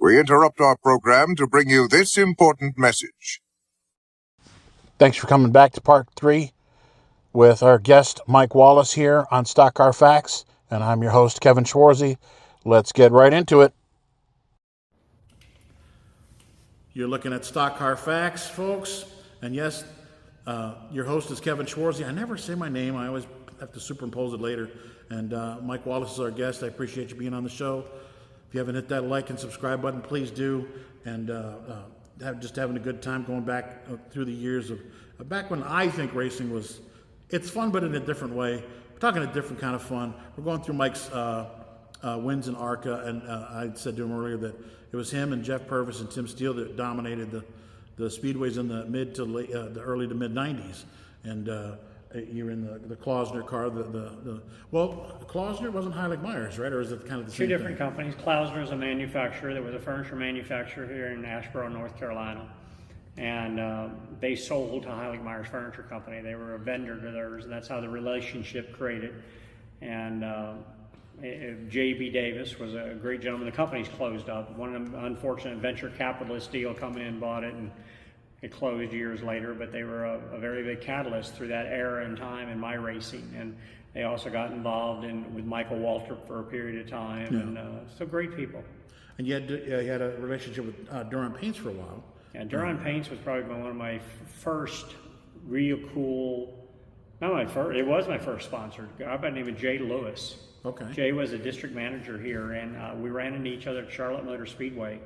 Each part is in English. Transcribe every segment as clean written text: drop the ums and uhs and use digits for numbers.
We interrupt our program to bring you this important message. Thanks for coming back to Part 3 with our guest Mike Wallace here on Stock Car Facts, and I'm your host Kevin Schwarzy. Let's get right into it. You're looking at Stock Car Facts, folks, and yes, your host is Kevin Schwarzy. I never say my name. I always have to superimpose it later. And Mike Wallace is our guest. I appreciate you being on the show. If you haven't hit that like and subscribe button, please do. And just having a good time going back through the years of back when I think racing was, it's fun, but in a different way. We're talking a different kind of fun. We're going through Mike's wins in ARCA, and I said to him earlier that it was him and Jeff Purvis and Tim Steele that dominated the speedways in the mid to late, the early to mid '90s. And you're in the Klausner car. Well, Klausner wasn't Heilig Myers, right? Or is it kind of the same Two different thing? companies. Klausner is a manufacturer that was a furniture manufacturer here in Asheboro, North Carolina. And they sold to Heilig Myers Furniture Company. They were a vendor to theirs, and that's how the relationship created. And J.B. Davis was a great gentleman. The company's closed up. One of them, unfortunate venture capitalist deal come in, bought it, and it closed years later, but they were a very big catalyst through that era and time in my racing. And they also got involved with Michael Waltrip for a period of time. Yeah. And so great people. And you had a relationship with Duran Paints for a while. Yeah, Duran Paints was probably one of my first real cool, not my first, it was my first sponsor. A guy by the name of Jay Lewis. Okay. Jay was a district manager here, and we ran into each other at Charlotte Motor Speedway.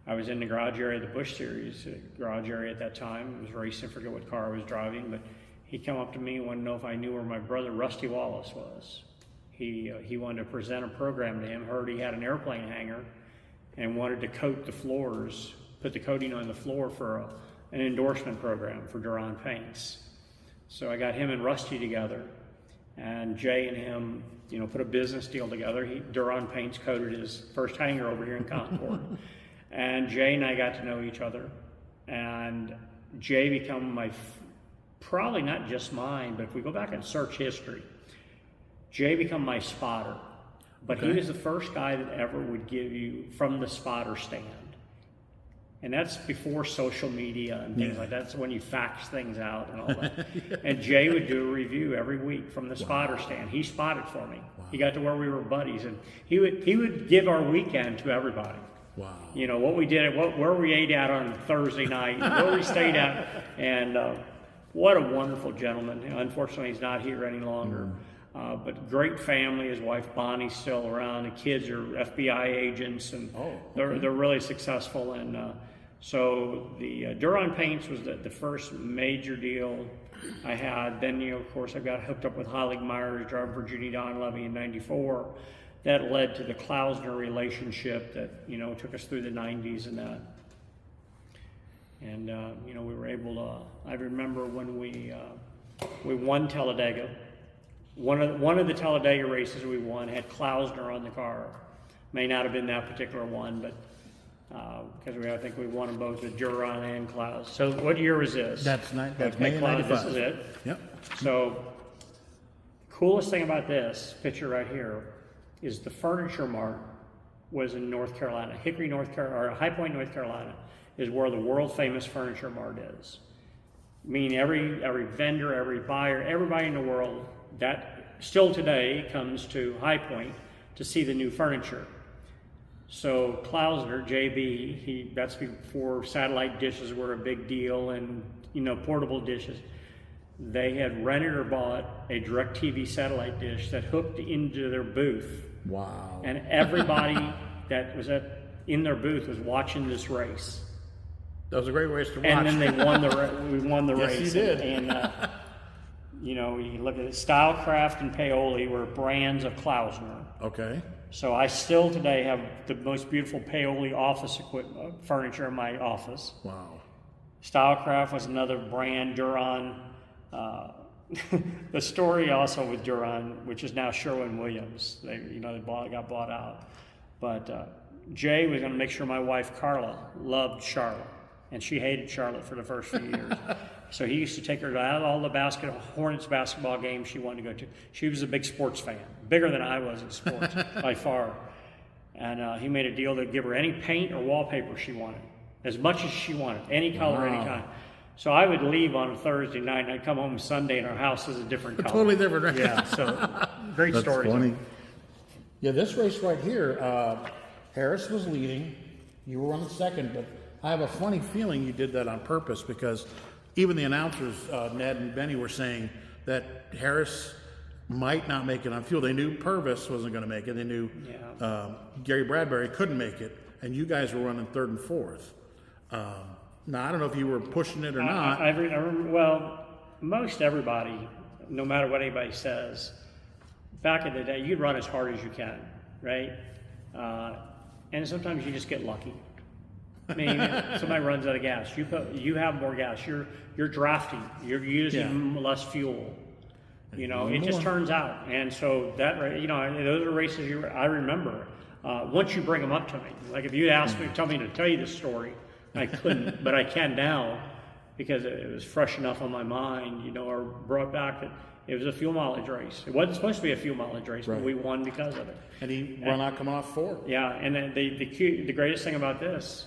I was in the garage area of the Busch Series garage area at that time. I was racing, I forget what car I was driving, but he came up to me and wanted to know if I knew where my brother Rusty Wallace was. He wanted to present a program to him, heard he had an airplane hangar, and wanted to coat the floors, put the coating on the floor for an endorsement program for Duran Paints. So I got him and Rusty together, and Jay and him, put a business deal together. Duran Paints coated his first hangar over here in Concord. And Jay and I got to know each other, and Jay became probably not just mine, but if we go back and search history, Jay became my spotter. But okay. He was the first guy that ever would give you from the spotter stand. And that's before social media and things like that. That's when you fax things out and all that. Yeah. And Jay would do a review every week from the spotter stand. He spotted for me. Wow. He got to where we were buddies, and he would give our weekend to everybody. Wow. What we did, where we ate out on Thursday night, where we stayed out, and what a wonderful gentleman. Unfortunately, he's not here any longer. But great family. His wife Bonnie's still around. The kids are FBI agents, and they're really successful. And so the Duran Paints was the first major deal I had. Then, of course, I got hooked up with Heilig Myers, driving for Judy Donlevy in '94. That led to the Klausner relationship that, took us through the 90s and that. And, we were able to, I remember when we won Talladega. One of the Talladega races we won had Klausner on the car. May not have been that particular one, but because I think we won them both with Duran and Klaus. So what year was this? That's May of 95. This is it. Yep. So coolest thing about this picture right here is the Furniture Mart was in North Carolina. Hickory, North Carolina, or High Point, North Carolina, is where the world famous Furniture Mart is. Meaning every vendor, every buyer, everybody in the world that still today comes to High Point to see the new furniture. So Klausner, JB, that's before satellite dishes were a big deal and portable dishes. They had rented or bought a DirecTV satellite dish that hooked into their booth. Wow. And everybody that was in their booth was watching this race. That was a great race to watch. And then we won the race. Yes, you did. And you look at it, Stylecraft and Paoli were brands of Klausner. Okay. So I still today have the most beautiful Paoli office equipment, furniture in my office. Wow. Stylecraft was another brand, Duran. The story also with Duran, which is now Sherwin-Williams, they got bought out. But Jay was going to make sure my wife Carla loved Charlotte, and she hated Charlotte for the first few years. So he used to take her to all the Hornets basketball games she wanted to go to. She was a big sports fan, bigger than I was in sports by far. And he made a deal to give her any paint or wallpaper she wanted, as much as she wanted, any color, any kind. So I would leave on a Thursday night, and I'd come home Sunday, and our house is a different color. Totally different, right? Yeah, so great That's stories. funny. Yeah, this race right here, Harris was leading. You were on second, but I have a funny feeling you did that on purpose, because even the announcers, Ned and Benny, were saying that Harris might not make it on fuel. They knew Purvis wasn't going to make it. They knew Gary Bradbury couldn't make it, and you guys were running third and fourth. Now, I don't know if you were pushing it or not. I remember, well, most everybody, no matter what anybody says, back in the day, you'd run as hard as you can, right? And sometimes you just get lucky. I mean, somebody runs out of gas. You have more gas. You're drafting. You're using less fuel. You know, it just turns out. And so that, you know, those are races I remember. Once you bring them up to me, like if you asked me, tell me to tell you this story, I couldn't, but I can now, because it was fresh enough on my mind, you know, or brought back that it was a fuel mileage race. It wasn't supposed to be a fuel mileage race, but we won because of it. And he run out coming off fourth. Yeah, and then the greatest thing about this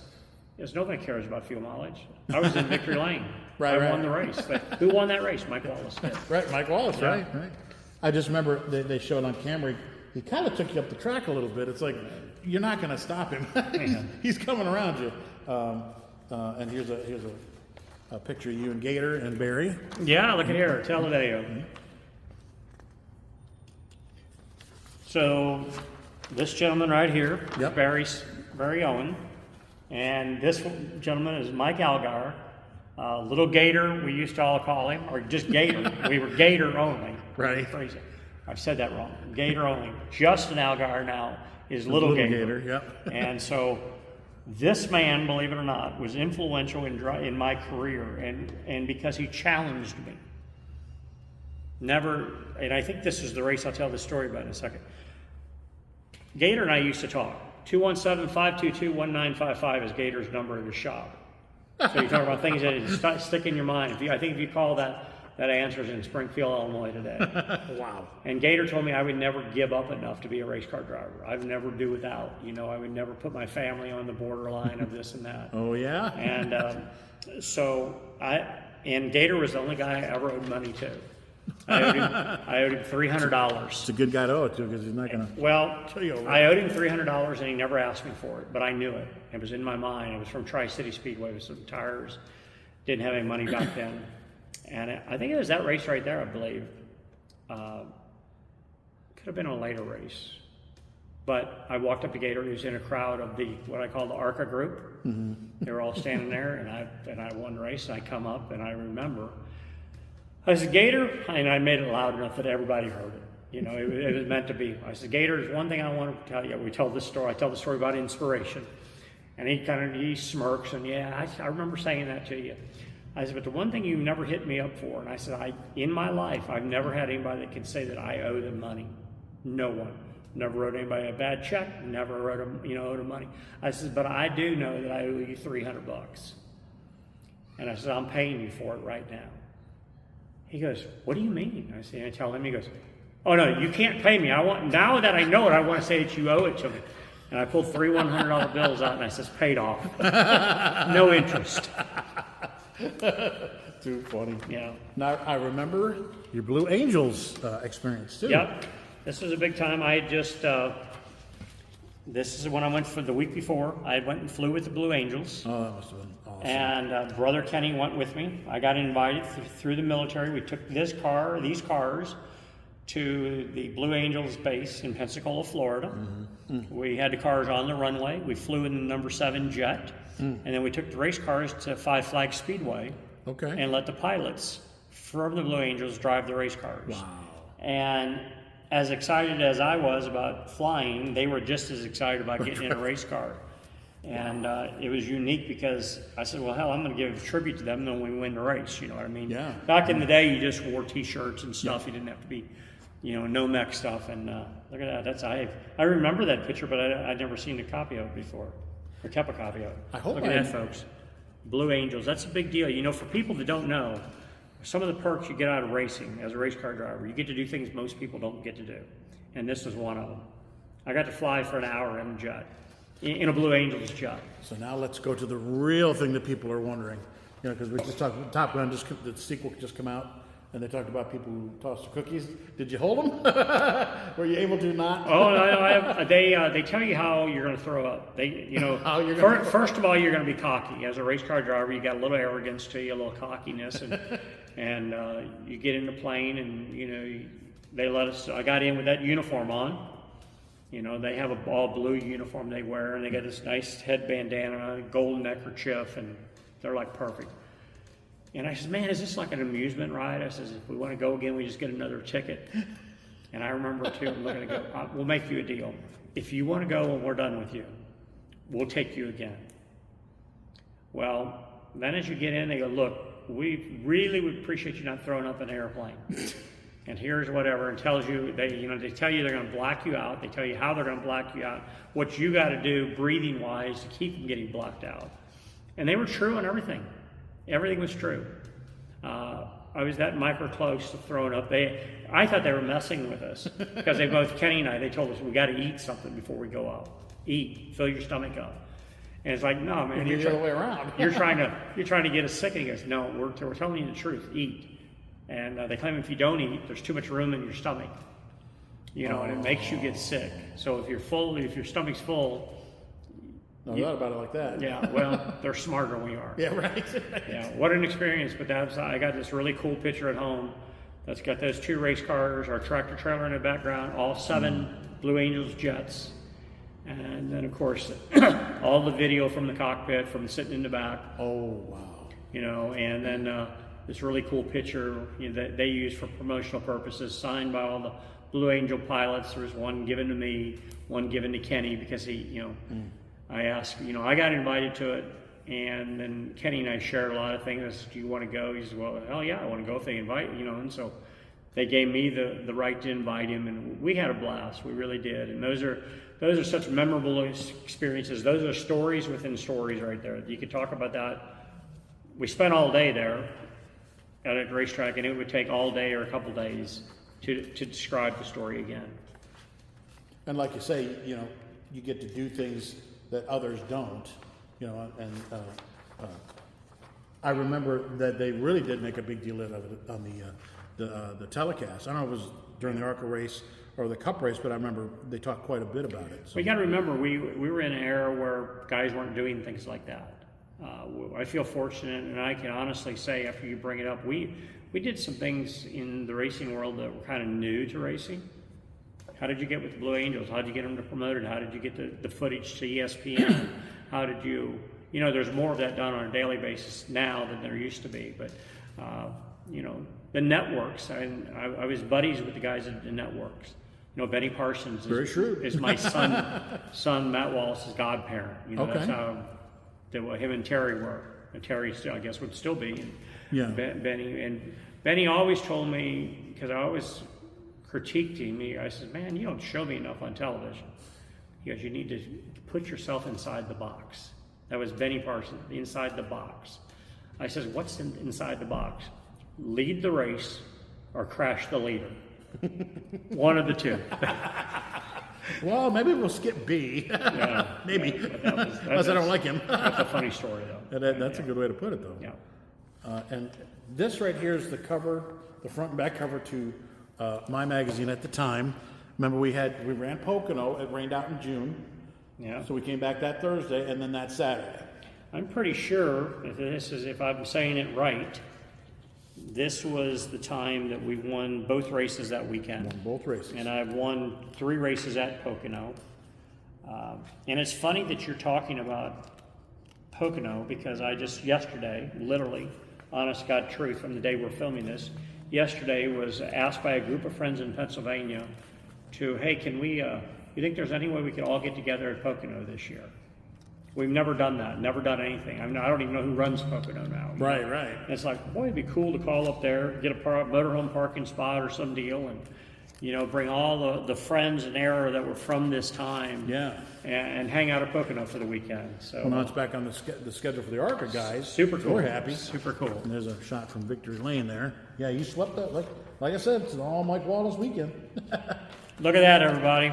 is nobody cares about fuel mileage. I was in victory lane. I won the race. But who won that race? Mike Wallace did. Right, Mike Wallace, right. I just remember they showed on camera, he kind of took you up the track a little bit. It's like, you're not going to stop him. He's coming around you. And here's a picture of you and Gator and Barry. Yeah, look at here, Talladega. So this gentleman right here, Barry Owen, and this gentleman is Mike Algar. Little Gator, we used to all call him, or just Gator. We were Gator only. Right. I said that wrong. Gator only. Justin Algar now is Little Gator. Yep. And so this man, believe it or not, was influential in my career, and because he challenged me. Never, and I think this is the race I'll tell the story about in a second. Gator and I used to talk. 217-522-1955 is Gator's number in the shop. So you talk about things that stick in your mind. I think if you call that answer's in Springfield, Illinois today. Wow. And Gator told me I would never give up enough to be a race car driver. I would never do without. You know, I would never put my family on the borderline of this and that. Oh, yeah? And and Gator was the only guy I ever owed money to. I owed him $300. It's a good guy to owe it to, because he's not going to... Well, I owed him $300, and he never asked me for it, but I knew it. It was in my mind. It was from Tri-City Speedway with some tires. Didn't have any money back then. And I think it was that race right there, I believe. Could have been a later race. But I walked up to Gator. He was in a crowd of what I call the ARCA group. Mm-hmm. They were all standing there, and I won the race. And I come up, and I remember, I said, Gator, and I made it loud enough that everybody heard it. You know, it was meant to be. I said, Gator, there's one thing I want to tell you. We tell this story. I tell the story about inspiration. And he smirks, and I remember saying that to you. I said, but the one thing you never hit me up for, and I said, in my life, I've never had anybody that can say that I owe them money. No one. Never wrote anybody a bad check. Never wrote them, owed them money. I said, but I do know that I owe you $300. And I said, I'm paying you for it right now. He goes, what do you mean? I said, I tell him, he goes, oh no, you can't pay me. Now that I know it, I want to say that you owe it to me. And I pulled three $100 bills out, and I says, paid off. No interest. Too funny. Yeah. Now, I remember your Blue Angels experience, too. Yep. This was a big time. I had just, this is when I went for the week before. I went and flew with the Blue Angels. Oh, that must have been awesome. And Brother Kenny went with me. I got invited through the military. We took these cars, to the Blue Angels base in Pensacola, Florida. Mm-hmm. Mm-hmm. We had the cars on the runway. We flew in the number 7 jet. And then we took the race cars to Five Flags Speedway. Okay. And let the pilots from the Blue Angels drive the race cars. Wow. And as excited as I was about flying, they were just as excited about getting in a race car. And it was unique because I said, well, hell, I'm going to give tribute to them when we win the race. You know what I mean? Yeah. Back in the day, you just wore T-shirts and stuff. You didn't have to be, no mech stuff. And look at that. I remember that picture, but I'd never seen a copy of it before, or kept a copy of it. Look at that, folks. Blue Angels. That's a big deal. For people that don't know, some of the perks you get out of racing as a race car driver, you get to do things most people don't get to do. And this is one of them. I got to fly for an hour in a jet, in a Blue Angels jet. So now let's go to the real thing that people are wondering. You know, because we just talked, Top Gun, the sequel just come out, and they talked about people who tossed the cookies. Did you hold them? Were you able to not? Oh, no, they tell you how you're going to throw up. How you're gonna first of all, you're going to be cocky. As a race car driver, you got a little arrogance to you, a little cockiness, and you get in the plane, and they let us. I got in with that uniform on. They have a all blue uniform they wear, and they got this nice head bandana, golden neckerchief, and they're like perfect. And I said, man, is this like an amusement ride? I says, if we want to go again, we just get another ticket. And I remember too, I'm looking to go, we'll make you a deal. If you want to go when we're done with you, we'll take you again. Well, then as you get in, they go, look, we really would appreciate you not throwing up an airplane. And here's whatever, and tells you, they tell you they're going to black you out. They tell you how they're going to black you out, what you got to do breathing-wise to keep from getting blacked out. And they were true on everything. Everything was true. I was that micro close to throwing up. I thought they were messing with us because Kenny and I, they told us we got to eat something before we go out. Eat, fill your stomach up. And it's like, no, man, you're the other way around. you're trying to get us sick. And he goes, no, we're telling you the truth. Eat. And they claim if you don't eat, there's too much room in your stomach. And it makes you get sick. So if your stomach's full. No doubt about it like that. Yeah, well, they're smarter than we are. Yeah, right. Yeah, what an experience. But I got this really cool picture at home that's got those 2 race cars, our tractor trailer in the background, all 7 Blue Angels jets. And then, of course, all the video from the cockpit, from sitting in the back. Oh, wow. And then this really cool picture that they use for promotional purposes, signed by all the Blue Angel pilots. There was one given to me, one given to Kenny, because he, I asked, I got invited to it, and then Kenny and I shared a lot of things. Do you want to go? He said, well, hell yeah, I want to go if they invite, and so they gave me the right to invite him, and we had a blast. We really did. And those are such memorable experiences. Those are stories within stories right there. You could talk about that. We spent all day there at a racetrack, and it would take all day or a couple days to describe the story again. And like you say, you get to do things that others don't, and I remember that they really did make a big deal of it on the telecast. I don't know if it was during the ARCA race or the Cup race, but I remember they talked quite a bit about it. So. We got to remember, we were in an era where guys weren't doing things like that. I feel fortunate, and I can honestly say, after you bring it up, we did some things in the racing world that were kind of new to racing. How did you get with the Blue Angels? How did you get them to promote it? How did you get the footage to ESPN? How did you, there's more of that done on a daily basis now than there used to be. But, the networks, I was buddies with the guys at the networks. Benny Parsons is my son Matt Wallace's godparent. Okay. That's how him and Terry were. And Terry, I guess, would still be. Yeah. Benny always told me, because I always critiqued him, I said, man, you don't show me enough on television. He goes, you need to put yourself inside the box. That was Benny Parsons, inside the box. I says, what's inside the box? Lead the race or crash the leader. One of the two. Well, maybe we'll skip B. Yeah, maybe. Unless I don't like him. That's a funny story, though. That's a good way to put it, though. Yeah. And this right here is the cover, the front and back cover to my magazine at the time. Remember, we ran Pocono. It rained out in June. Yeah. So we came back that Thursday and then that Saturday. I'm pretty sure if I'm saying it right, this was the time that we won both races that weekend. Won both races. And I've won 3 races at Pocono. And it's funny that you're talking about Pocono, because I just yesterday, literally, honest God truth, from the day we're filming this, yesterday was asked by a group of friends in Pennsylvania to, hey, can we, you think there's any way we could all get together at Pocono this year? We've never done that, never done anything. I don't even know who runs Pocono now. Right. And it's like, boy, it'd be cool to call up there, get a motorhome parking spot or some deal, and bring all the friends and era that were from this time. Yeah. And hang out at Pocono for the weekend. So well, now it's back on the schedule for the ARCA guys. Super cool. We're happy. Super cool. And there's a shot from Victory Lane there. Yeah, you slept that. Like I said, it's an all Mike Wallace weekend. Look at that, everybody.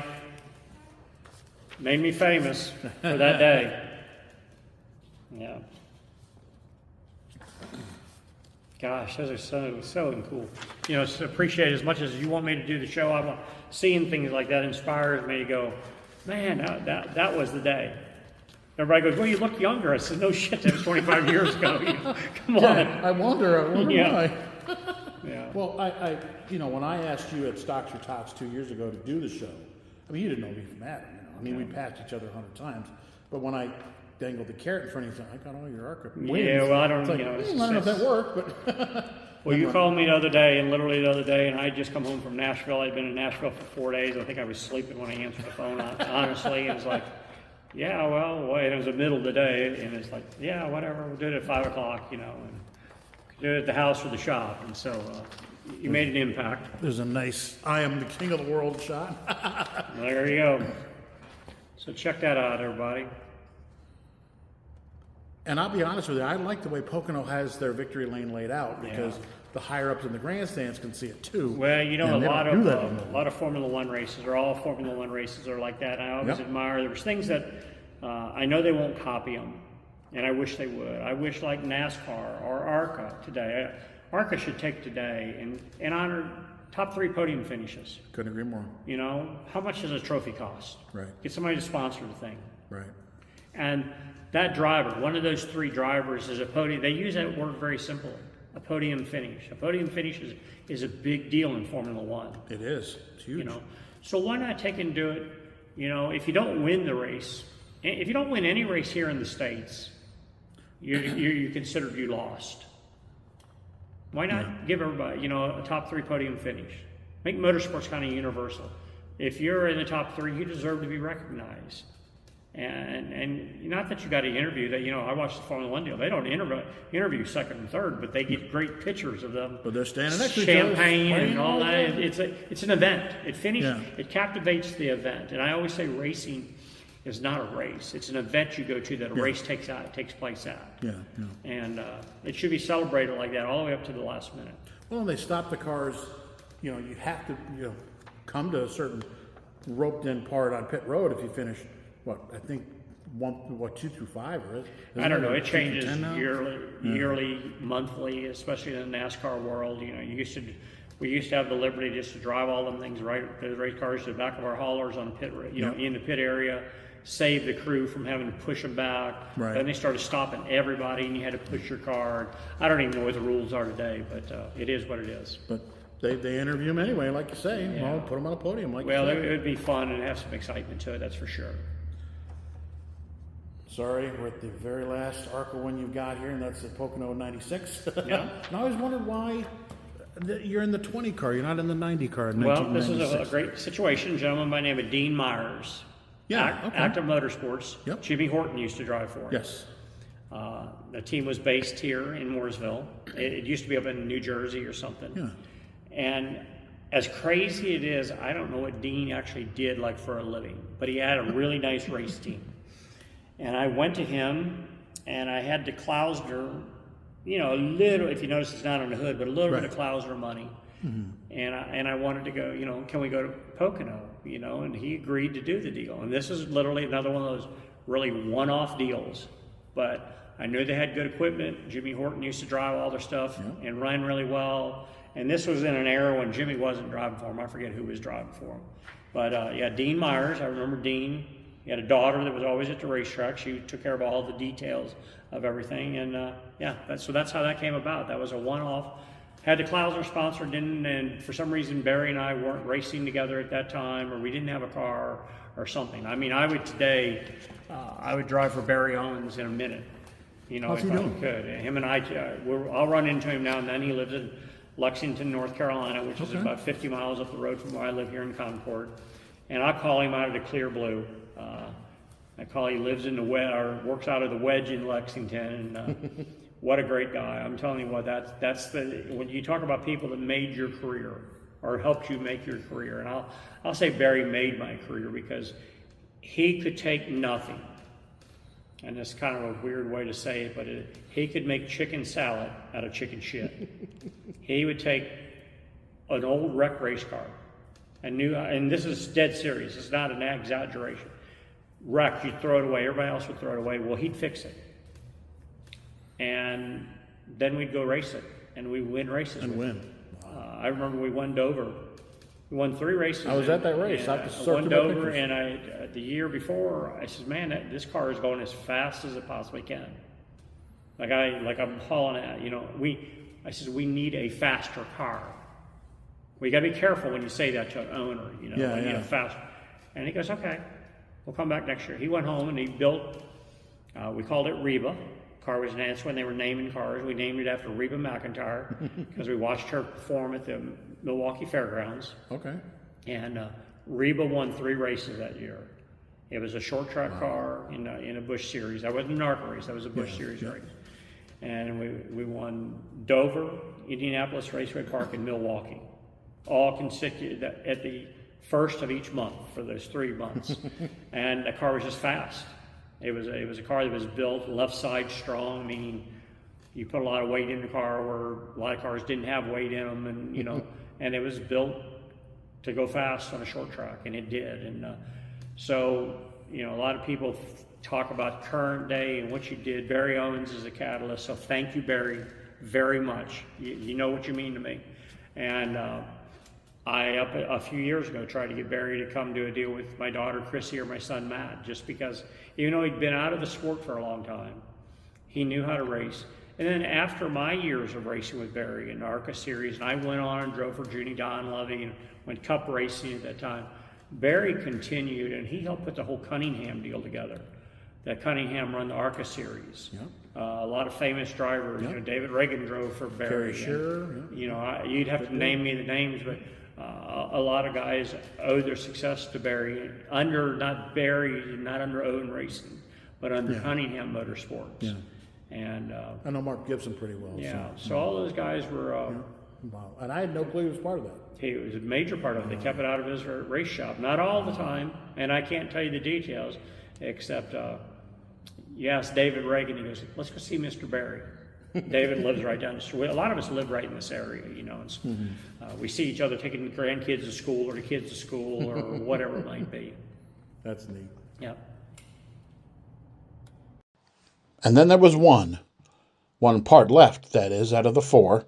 Made me famous for that day. Yeah. Gosh, those are so cool. You know, it's appreciate as much as you want me to do the show. I want seeing things like that inspires me to go, man, that was the day. Everybody goes, well, you look younger. I said, no shit, that was 25 years ago. You know, come on. I wonder why. Yeah. Well, I when I asked you at Stocks or Tots 2 years ago to do the show, I mean, you didn't know me from Adam. We passed each other 100 times. But when I dangled the carrot in front of you, I got all your ARCA wins. Yeah, well, I don't, it's like, I don't know if that worked, but... Well, you called me the other day, and literally the other day, and I had just come home from Nashville. I'd been in Nashville for 4 days. I think I was sleeping when I answered the phone, honestly. It was like, yeah, well, it was the middle of the day, and it's like, yeah, whatever, we'll do it at 5 o'clock, and do it at the house or the shop. And so you made an impact. There's a nice, I am the king of the world shot. There you go. So check that out, everybody. And I'll be honest with you, I like the way Pocono has their victory lane laid out because the higher ups in the grandstands can see it too. Well, a lot of Formula One races, or all Formula One races are like that. I always admire. There's things that I know they won't copy them, and I wish they would. I wish, like NASCAR or ARCA today. ARCA should take today and honor top 3 podium finishes. Couldn't agree more. How much does a trophy cost? Right. Get somebody to sponsor the thing. Right. And that driver, one of those 3 drivers, is a podium. They use that word very simply. A podium finish. A podium finish is a big deal in Formula One. It is. It's huge. So why not take and do it? If you don't win the race, if you don't win any race here in the States, you considered you lost. Why not give everybody, a top 3 podium finish? Make motorsports kind of universal. If you're in the top 3, you deserve to be recognized. And not that you got to interview that. I watched the Formula One deal. They don't interview second and third, but they get great pictures of them. But they're standing next to each other, champagne and all that. It's an event. It captivates the event. And I always say racing is not a race. It's an event you go to that a race takes place at. Yeah. And it should be celebrated like that all the way up to the last minute. Well, they stop the cars. You have to come to a certain roped-in part on pit road if you finish. I think 2 through 5, or I don't know. It changes yearly, monthly, especially in the NASCAR world. We used to have the liberty just to drive all them things the race cars to the back of our haulers on pit, in the pit area, save the crew from having to push them back. Right. Then they started stopping everybody, and you had to push your car. I don't even know what the rules are today, but it is what it is. But they interview them anyway, like you say. Yeah. Well, put them on a podium, like you say. It would be fun and have some excitement to it. That's for sure. Sorry, we're at the very last ARCA one you've got here, and that's the Pocono 96. Yeah. And I always wondered why you're in the 20 car, you're not in the 90 car in Well, this is a great situation. A gentleman by the name of Dean Myers. Yeah, Active Motorsports. Yep. Jimmy Horton used to drive for him. Yes. The team was based here in Mooresville. It used to be up in New Jersey or something. Yeah. And as crazy it is, I don't know what Dean actually did for a living, but he had a really nice race team. And I went to him, and I had the Klausner, a little, if you notice it's not on the hood, but a little bit of Klausner money. Mm-hmm. And I wanted to go, can we go to Pocono, and he agreed to do the deal. And this is literally another one of those really one-off deals. But I knew they had good equipment. Jimmy Horton used to drive all their stuff and run really well. And this was in an era when Jimmy wasn't driving for him. I forget who was driving for him. But Dean Myers, I remember Dean. He had a daughter that was always at the racetrack. She took care of all the details of everything. And that's how that came about. That was a one-off. Had the Klausner sponsor, and for some reason Barry and I weren't racing together at that time, or we didn't have a car or something. I mean, I would today, I would drive for Barry Owens in a minute. How's he doing? Could. Him and I, I'll run into him now and then. He lives in Lexington, North Carolina, which is about 50 miles up the road from where I live here in Concord. And I'll call him out of the clear blue. He lives in works out of the Wedge in Lexington, and what a great guy. I'm telling you what, that's when you talk about people that made your career or helped you make your career. And I'll say Barry made my career because he could take nothing. And it's kind of a weird way to say it, but he could make chicken salad out of chicken shit. He would take an old wreck race car, and this is dead serious, it's not an exaggeration. wrecked, you'd throw it away. Everybody else would throw it away. Well, he'd fix it. And then we'd go race it, and we'd win races. And win. I remember we won Dover. We won 3 races. I was at that race. I won Dover, and the year before, I said, man, this car is going as fast as it possibly can. Like I'm hauling it, you know, I said, we need a faster car. We got to be careful when you say that to an owner, you know, we need a faster. And he goes, okay, we'll come back next year. He went home and he built, we called it Reba. Car was that's when they were naming cars. We named it after Reba McEntire because we watched her perform at the Milwaukee Fairgrounds. Okay. And Reba won 3 races that year. It was a short track car in a Busch Series. That wasn't an ARCA race. That was a Busch Series race. And we won Dover, Indianapolis Raceway Park, and Milwaukee, all consecutive at the first of each month for those 3 months. And the car was just fast. It was a car that was built left side strong, meaning you put a lot of weight in the car where a lot of cars didn't have weight in them, and you know, and it was built to go fast on a short track, and it did. And so, you know, a lot of people talk about current day and what you did. Barry Owens is a catalyst, so thank you, Barry, very much. You know what you mean to me. And a few years ago, tried to get Barry to come do a deal with my daughter Chrissy or my son Matt, just because, even though he'd been out of the sport for a long time, he knew how to race. And then after my years of racing with Barry in the ARCA Series, and I went on and drove for Junie Donlovey and went cup racing at that time, Barry continued, and he helped put the whole Cunningham deal together. That Cunningham run the ARCA Series. Yep. A lot of famous drivers. Yep. You know, David Reagan drove for Barry. Sure. And, you know, you'd have to name me the names, but a lot of guys owe their success to Barry under not under Owen Racing, but under Cunningham Motorsports. Yeah. And I know Mark Gibson pretty well. Yeah. So all those guys were. Wow. And I had no clue he was part of that. He was a major part of it. They kept it out of his race shop. Not all the time, and I can't tell you the details, except you ask David Reagan, he goes, let's go see Mr. Barry. David lives right down the street. A lot of us live right in this area, you know. And, we see each other taking the grandkids to school or the kids to school or whatever it might be. That's neat. Yeah. And then there was one part left, that is, out of the 4.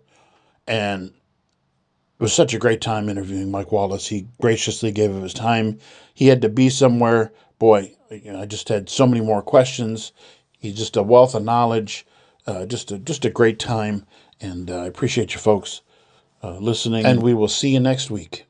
And it was such a great time interviewing Mike Wallace. He graciously gave of his time. He had to be somewhere. Boy, you know, I just had so many more questions. He's just a wealth of knowledge. Just a great time. And I appreciate you folks listening. And we will see you next week.